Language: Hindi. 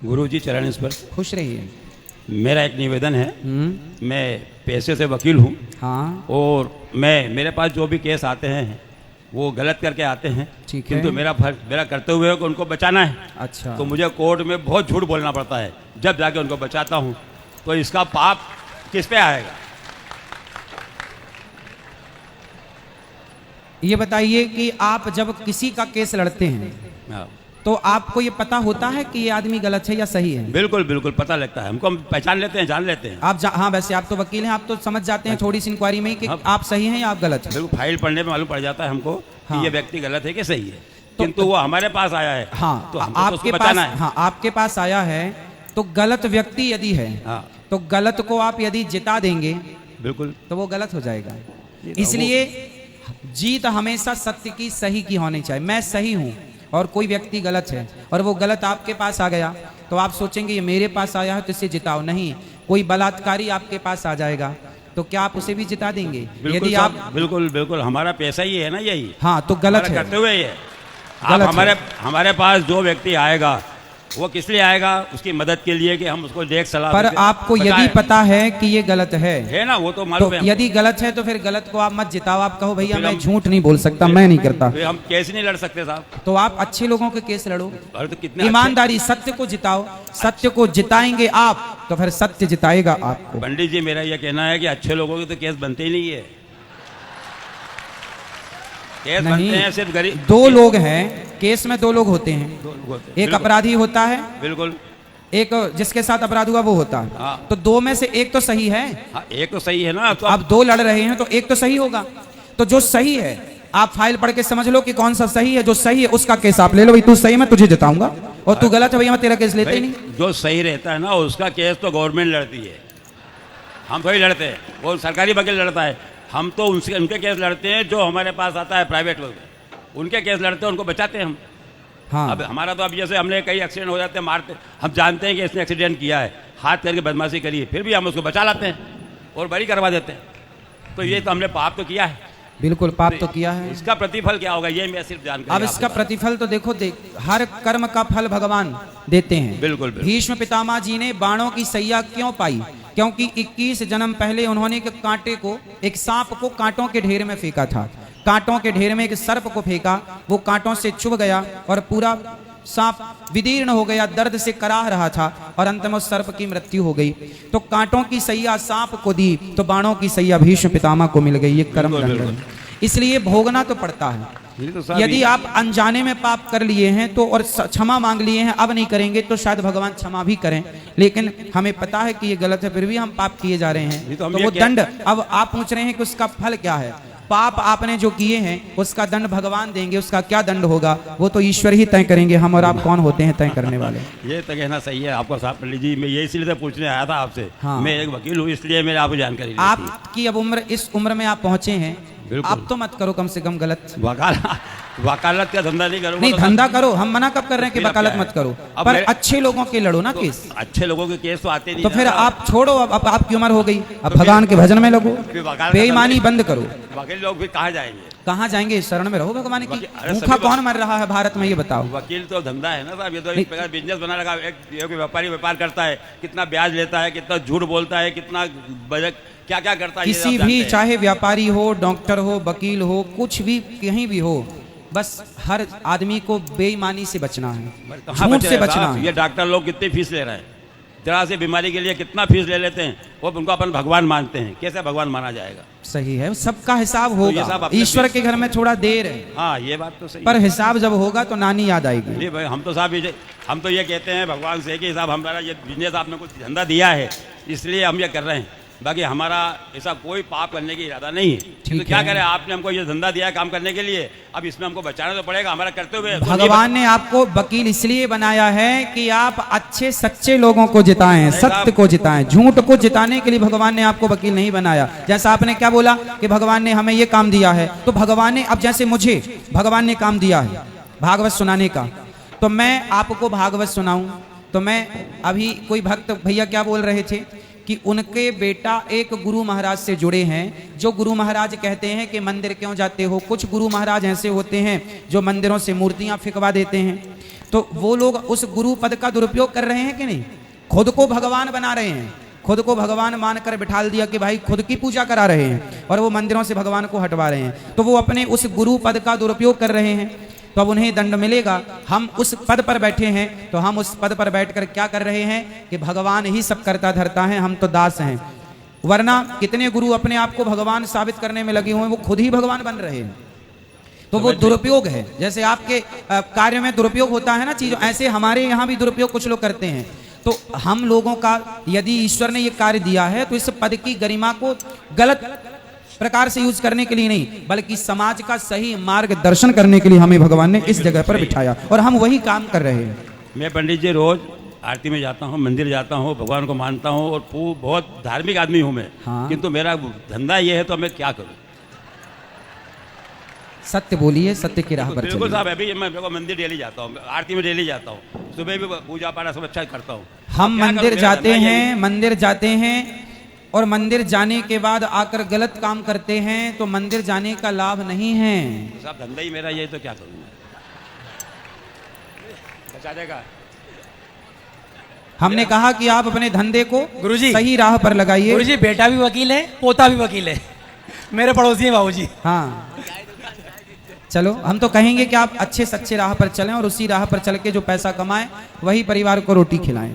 गुरुजी चरण स्पर्श। खुश रहिए। मेरा एक निवेदन है, मैं पैसे से वकील हूँ। हाँ। और मेरे पास जो भी केस आते हैं वो गलत करके आते हैं, ठीक है। किंतु मेरा कर्तव्य हुए कि उनको बचाना है। अच्छा। तो मुझे कोर्ट में बहुत झूठ बोलना पड़ता है, जब जाके उनको बचाता हूँ। तो इसका पाप किस पे आएगा? ये बताइए कि आप जब किसी का केस लड़ते हैं हाँ। तो आपको ये पता होता है कि ये आदमी गलत है या सही है? बिल्कुल बिल्कुल पता लगता है हमको, हम पहचान लेते हैं, जान लेते हैं। हाँ, वैसे आप तो वकील हैं, आप तो समझ जाते हैं थोड़ी सी इंक्वायरी में कि आप सही हैं या आप गलत हैं। बिल्कुल, फाइल पढ़ने में मालूम पड़ जाता है हमको हाँ। कि ये व्यक्ति गलत है कि सही है। किंतु वो हमारे पास आया है, हाँ, तो हमको आपके उसको पास, बचाना है। हाँ, आपके पास आया है तो गलत व्यक्ति यदि है, हाँ। तो गलत को आप यदि जिता देंगे बिल्कुल, तो वो गलत हो जाएगा। इसलिए जीत हमेशा सत्य की, सही की होनी चाहिए। मैं सही हूं और कोई व्यक्ति गलत है और वो गलत आपके पास आ गया तो आप सोचेंगे ये मेरे पास आया है तो इसे जिताओ। नहीं, कोई बलात्कारी आपके पास आ जाएगा तो क्या आप उसे भी जिता देंगे? यदि आप बिल्कुल बिल्कुल, हमारा पैसा ही है ना यही। हाँ, तो गलत है, करते हुए आप हमारे पास जो व्यक्ति आएगा वो किस लिए आएगा? उसकी मदद के लिए कि हम उसको देख सलाह। पर आपको यदि पता है कि ये गलत है ना, वो तो मालूम तो है। यदि गलत है तो फिर गलत को आप मत जिताओ। आप कहो भैया मैं झूठ नहीं बोल सकता, मैं नहीं करता। हम केस नहीं लड़ सकते साहब। तो आप अच्छे लोगों के केस लड़ो, तो कितने ईमानदारी, सत्य को जिताओ। सत्य को जिताएंगे आप तो फिर सत्य जिताएगा आपको। पंडित जी, मेरा यह कहना है कि अच्छे लोगों के तो केस बनते ही नहीं है। केस बनते हैं सिर्फ गरीब। दो लोग हैं केस में, दो लोग होते हैं। एक अपराधी होता है, बिल्कुल, एक जिसके साथ अपराध हुआ वो होता है। हाँ। तो दो में से एक तो सही है। हाँ, एक तो सही है ना। तो अब दो लड़ रहे हैं तो एक तो सही होगा। तो जो सही है आप फाइल पढ़ के समझ लो कि कौन सा सही है। जो सही है उसका केस आप ले लो, भाई तू सही, मैं तुझे जिताऊंगा, और तू गलत है भैया मैं तेरा केस लेते ही नहीं। जो सही रहता है ना उसका केस तो गवर्नमेंट लड़ती है, हम थोड़ी लड़ते हैं। वो सरकारी वकील लड़ता है, हम तो उनके केस लड़ते हैं। जो हमारे पास आता है प्राइवेट लोग, उनके केस लड़ते हैं, उनको बचाते हैं हम। हाँ। अब हमारा तो, अब जैसे हमने कई एक्सीडेंट हो जाते हैं, मारते, हम जानते हैं कि इसने एक्सीडेंट किया है, हाथ करके बदमाशी करी है, फिर भी हम उसको बचा लाते हैं और बरी करवा देते हैं। तो ये तो हमने पाप तो किया है। बिल्कुल, पाप तो किया है। इसका प्रतिफल क्या होगा ये मैं सिर्फ जानकारी। अब इसका प्रतिफल तो देखो, हर कर्म का फल भगवान देते हैं। बिल्कुल, बिल्कुल। भीष्म पितामह जी ने बाणों की सैया क्यों पाई? क्योंकि 21 जन्म पहले उन्होंने एक कांटे को, एक सांप को कांटों के ढेर में फेंका था। कांटों के ढेर में एक सर्प को फेंका, वो कांटों से चुभ गया और पूरा सांप विदीर्ण हो गया, दर्द से कराह रहा था और अंत में उस सर्प की मृत्यु हो गई। तो कांटों की सैया सांप को दी तो बाणों की सैया भीष्म पितामह को मिल गई। ये कर्म दंड है, इसलिए भोगना तो पड़ता है। यदि आप अनजाने में पाप कर लिए हैं तो, और क्षमा मांग लिए हैं, अब नहीं करेंगे तो शायद भगवान क्षमा भी करें। लेकिन हमें पता है कि ये गलत है, फिर भी हम पाप किए जा रहे हैं। तो वो दंड, अब आप पूछ रहे हैं कि उसका फल क्या है? पाप आपने जो किए हैं उसका दंड भगवान देंगे। उसका क्या दंड होगा वो तो ईश्वर ही तय करेंगे। हम और आप कौन होते हैं तय करने वाले? ये तो कहना सही है आपको साहब पंडित जी। मैं ये इसलिए तो पूछने आया था आपसे। हाँ। मैं एक वकील हूँ, इसलिए मेरे आपको जानकारी। आपकी अब उम्र, इस उम्र में आप पहुंचे हैं, अब तो मत करो कम से कम गलत। वकालत का धंधा नहीं करूँगा। नहीं, धंधा करो, हम मना कब कर रहे हैं कि वकालत मत करो, पर अच्छे लोगों के लड़ो ना केस। अच्छे लोगों के केस तो आते नहीं। तो फिर आप छोड़ो, अब आपकी उम्र हो गई, अब भगवान के भजन में लगो, बेईमानी बंद करो। वकील लोग भी कहाँ जाएंगे? कहाँ जाएंगे? शरण में रहो भगवान की। भूखा कौन मर रहा है भारत में, ये बताओ। वकील तो धंधा है ना साहब, ये तो एक बिजनेस बना लगा। एक व्यापारी व्यापार करता है, कितना ब्याज लेता है, कितना झूठ बोलता है, कितना क्या क्या करता है। किसी भी, चाहे व्यापारी हो, डॉक्टर हो, वकील हो, कुछ भी कहीं भी हो, बस हर आदमी को बेईमानी से बचना है, झूठ से बचना है। ये डॉक्टर लोग कितनी फीस ले रहे हैं, जरा से बीमारी के लिए कितना फीस ले लेते हैं, वो उनको अपन भगवान मानते हैं। कैसे भगवान माना जाएगा? सही है, सबका हिसाब होगा। ईश्वर के घर में थोड़ा देर है। हाँ, ये बात तो सही, पर हिसाब जब होगा तो नानी याद आएगी। नहीं भाई, हम तो साहब हम तो ये कहते हैं भगवान से कि साहब हमारा ये बिजनेस आपने कुछ धंधा दिया है इसलिए हम ये कर रहे हैं। बाकी हमारा ऐसा कोई पाप करने की इरादा नहीं है। तो क्या करें, आपने हमको ये धंधा दिया है काम करने के लिए, अब इसमें हमको बचाना तो पड़ेगा। हमारा करते हुए भगवान ने आपको वकील इसलिए बनाया है कि आप अच्छे सच्चे लोगों को जिताएं, सत्य को जिताएं। झूठ को जिताने के लिए भगवान ने आपको वकील नहीं बनाया। जैसा आपने क्या बोला कि भगवान ने हमें ये काम दिया है, तो भगवान ने, अब जैसे मुझे भगवान ने काम दिया है भागवत सुनाने का, तो मैं आपको भागवत सुनाऊं। तो मैं अभी कोई भक्त भैया क्या बोल रहे थे कि उनके बेटा एक गुरु महाराज से जुड़े हैं, जो गुरु महाराज कहते हैं कि मंदिर क्यों जाते हो। कुछ गुरु महाराज ऐसे होते हैं जो मंदिरों से मूर्तियां फेंकवा देते हैं। तो वो लोग उस गुरु पद का दुरुपयोग कर रहे हैं कि नहीं? खुद को भगवान बना रहे हैं, खुद को भगवान मानकर बिठाल दिया कि भाई खुद की पूजा करा रहे हैं और वो मंदिरों से भगवान को हटवा रहे हैं, तो वो अपने उस गुरु पद का दुरुपयोग कर रहे हैं, तो अब उन्हें दंड मिलेगा। हम उस पद पर बैठे हैं तो हम उस पद पर बैठकर क्या कर रहे हैं कि भगवान ही सब करता धरता है, हम तो दास हैं। वरना कितने गुरु अपने आप को भगवान साबित करने में लगे हुए हैं, वो खुद ही भगवान बन रहे हैं। तो वो दुरुपयोग है। जैसे आपके कार्य में दुरुपयोग होता है ना चीजों, ऐसे हमारे यहाँ भी दुरुपयोग कुछ लोग करते हैं। तो हम लोगों का यदि ईश्वर ने ये कार्य दिया है तो इस पद की गरिमा को गलत प्रकार से यूज करने के लिए नहीं, बल्कि समाज का सही मार्गदर्शन करने के लिए हमें भगवान ने इस जगह पर बिठाया और हम वही काम कर रहे हैं। मैं पंडित जी रोज आरती में जाता हूँ, मंदिर जाता हूँ, भगवान को मानता हूँ और बहुत धार्मिक आदमी हूँ मैं। हाँ। किंतु मेरा धंधा ये है तो मैं क्या करूँ? सत्य बोलिए, सत्य की राह पर बिल्कुल चलिए। साहब, अभी मैं मंदिर डेली जाता हूँ, आरती में डेली जाता हूँ, सुबह भी पूजा पाठ सब अच्छा करता हूँ। हम क्या करूं? मंदिर मेरा जाते धंधा यही हैं, मंदिर जाते हैं और मंदिर जाने के बाद आकर गलत काम करते हैं तो मंदिर जाने का लाभ नहीं है। तो साहब धंधा ही मेरा यही, तो क्या करूँ मैं? बचा देगा। हमने कहा कि आप अपने धंधे को गुरुजी, सही राह पर लगाइए। गुरुजी बेटा भी वकील है, पोता भी वकील है, मेरे पड़ोसी हैं बाबूजी। हाँ, चलो हम तो कहेंगे कि आप अच्छे सच्चे राह पर चलें और उसी राह पर चल के जो पैसा कमाएं वही परिवार को रोटी खिलाएं।